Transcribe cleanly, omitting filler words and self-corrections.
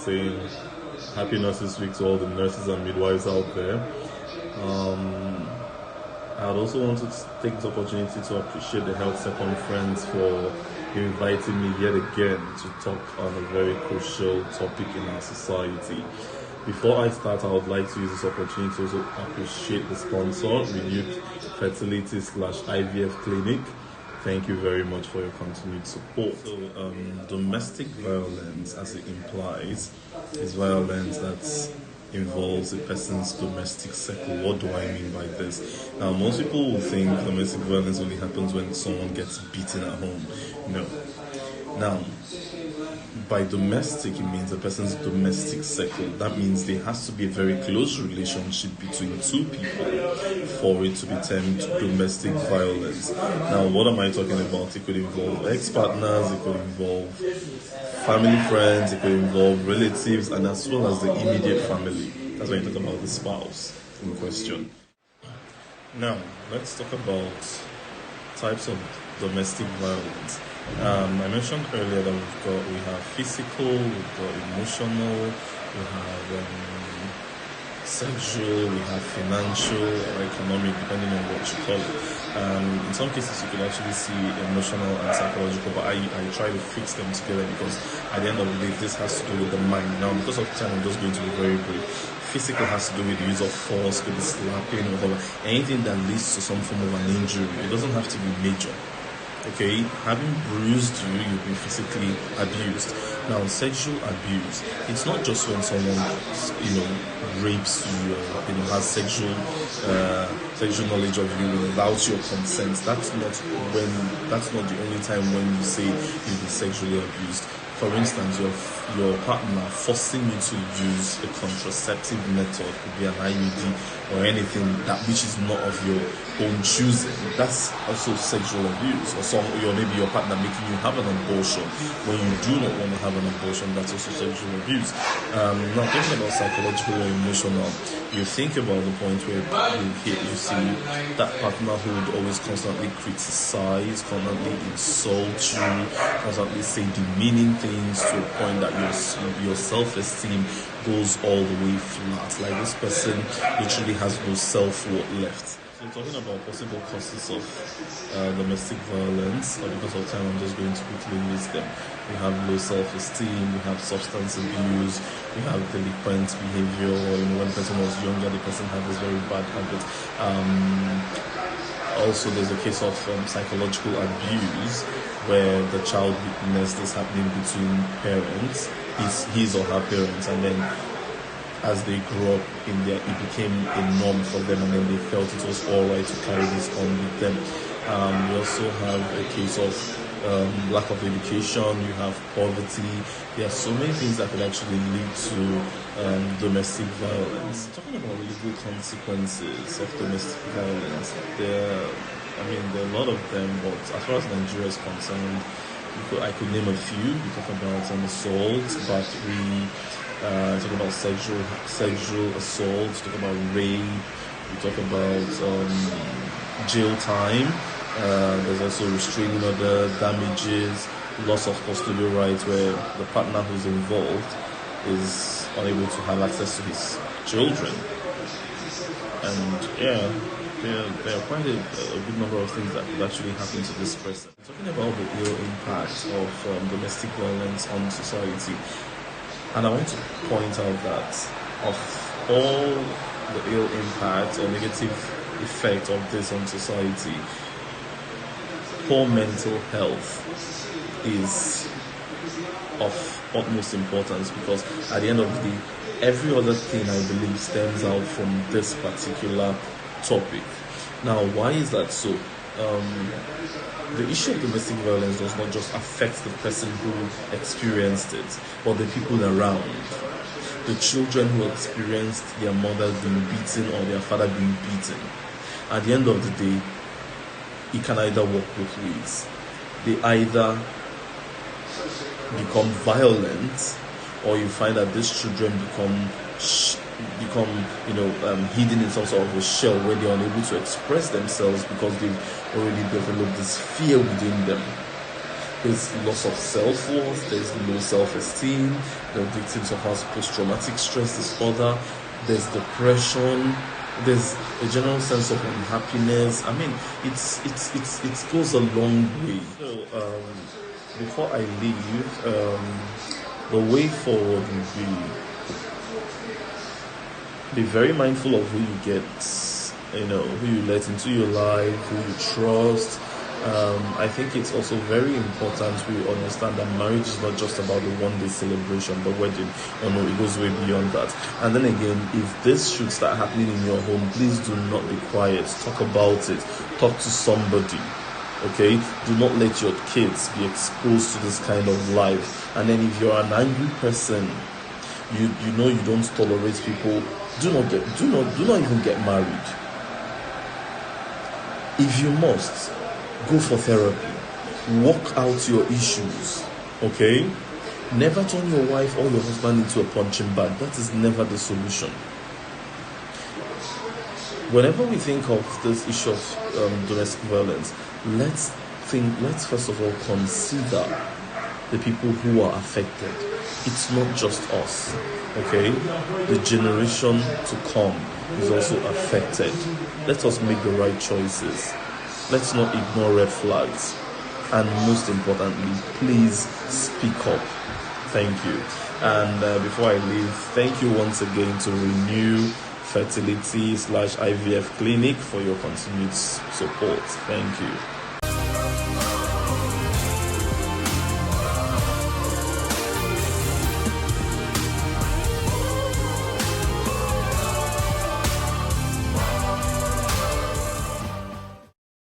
saying Happy Nurses Week to all the nurses and midwives out there. I'd also want to take this opportunity to appreciate the Health Circumference for inviting me yet again to talk on a very crucial topic in our society. Before I start, I would like to use this opportunity to also appreciate the sponsor, Renewed Fertility/IVF Clinic. Thank you very much for your continued support. So, domestic violence, as it implies, is violence that involves a person's domestic circle. What do I mean by this? Now, most people will think domestic violence only happens when someone gets beaten at home. No. Now, by domestic, it means a person's domestic circle. That means there has to be a very close relationship between two people for it to be termed domestic violence. Now, what am I talking about? It could involve ex-partners, it could involve family friends, it could involve relatives, and as well as the immediate family. That's when you talk about the spouse in question. Now, let's talk about types of domestic violence. I mentioned earlier that we have physical, we've got emotional, we have sexual, we have financial or economic, depending on what you call it. In some cases, you could actually see emotional and psychological, but I try to fix them together because at the end of the day, this has to do with the mind. Now, because of time, I'm just going to be very brief. Physical has to do with the use of force, could be slapping, whatever. Anything that leads to some form of an injury. It doesn't have to be major. Okay, having bruised you, you'll be physically abused. Now, sexual abuse, it's not just when someone, rapes you or, has sexual knowledge of you without your consent. That's not the only time when you say you've been sexually abused. For instance, your partner forcing you to use a contraceptive method, could be an IUD or anything which is not of your own choosing. That's also sexual abuse. Or maybe your partner making you have an abortion when you do not want to have an abortion. That's also sexual abuse. Now, talking about psychological or emotional, you think about the point where you see that partner who would always constantly criticize, constantly insult you, constantly say demeaning things to a point that your self-esteem goes all the way flat. Like this person literally has no self-worth left. So talking about possible causes of domestic violence, because of time I'm just going to quickly list them. We have low self-esteem, we have substance abuse, we have delinquent behavior, when the person was younger, the person had this very bad habit. Also, there's a case of psychological abuse where the child witnessed this happening between parents, his or her parents, and then as they grew up it became a norm for them, and then they felt it was alright to carry this on with them. We also have a case of lack of education, you have poverty. There are so many things that could actually lead to domestic violence. Talking about legal consequences of domestic violence, there are a lot of them, but as far as Nigeria is concerned, I could name a few. We talk about assault, battery, talk about sexual assault, talk about rape, we talk about jail time. There's also restraining order, damages, loss of custodial rights, where the partner who's involved is unable to have access to his children. And there are quite a good number of things that could actually happen to this person. Talking about the ill impact of domestic violence on society, and I want to point out that of all the ill impact or negative effect of this on society, poor mental health is of utmost importance, because at the end of the day, every other thing, I believe, stems out from this particular topic. Now, why is that so? The issue of domestic violence does not just affect the person who experienced it, but the people around. The children who experienced their mother being beaten or their father being beaten. At the end of the day, it can either work both ways. They either become violent, or you find that these children become hidden in some sort of a shell where they are unable to express themselves because they've already developed this fear within them. There's loss of self-worth, there's low self-esteem, there are victims of post-traumatic stress disorder, there's depression, there's a general sense of unhappiness. I mean, it goes a long way. So, before I leave, the way forward would be very mindful of who you get, who you let into your life, who you trust. I think it's also very important we understand that marriage is not just about the one-day celebration, the wedding. Oh no, it goes way beyond that. And then again, if this should start happening in your home, please do not be quiet. Talk about it. Talk to somebody. Okay? Do not let your kids be exposed to this kind of life. And then if you're an angry person, you know you don't tolerate people, do not even get married. If you must, go for therapy. Work out your issues. Okay? Never turn your wife or your husband into a punching bag. That is never the solution. Whenever we think of this issue of domestic violence, let's first of all consider the people who are affected. It's not just us. Okay? The generation to come is also affected. Let us make the right choices. Let's not ignore red flags. And most importantly, please speak up. Thank you. And before I leave, thank you once again to Renew Fertility / IVF Clinic for your continued support. Thank you.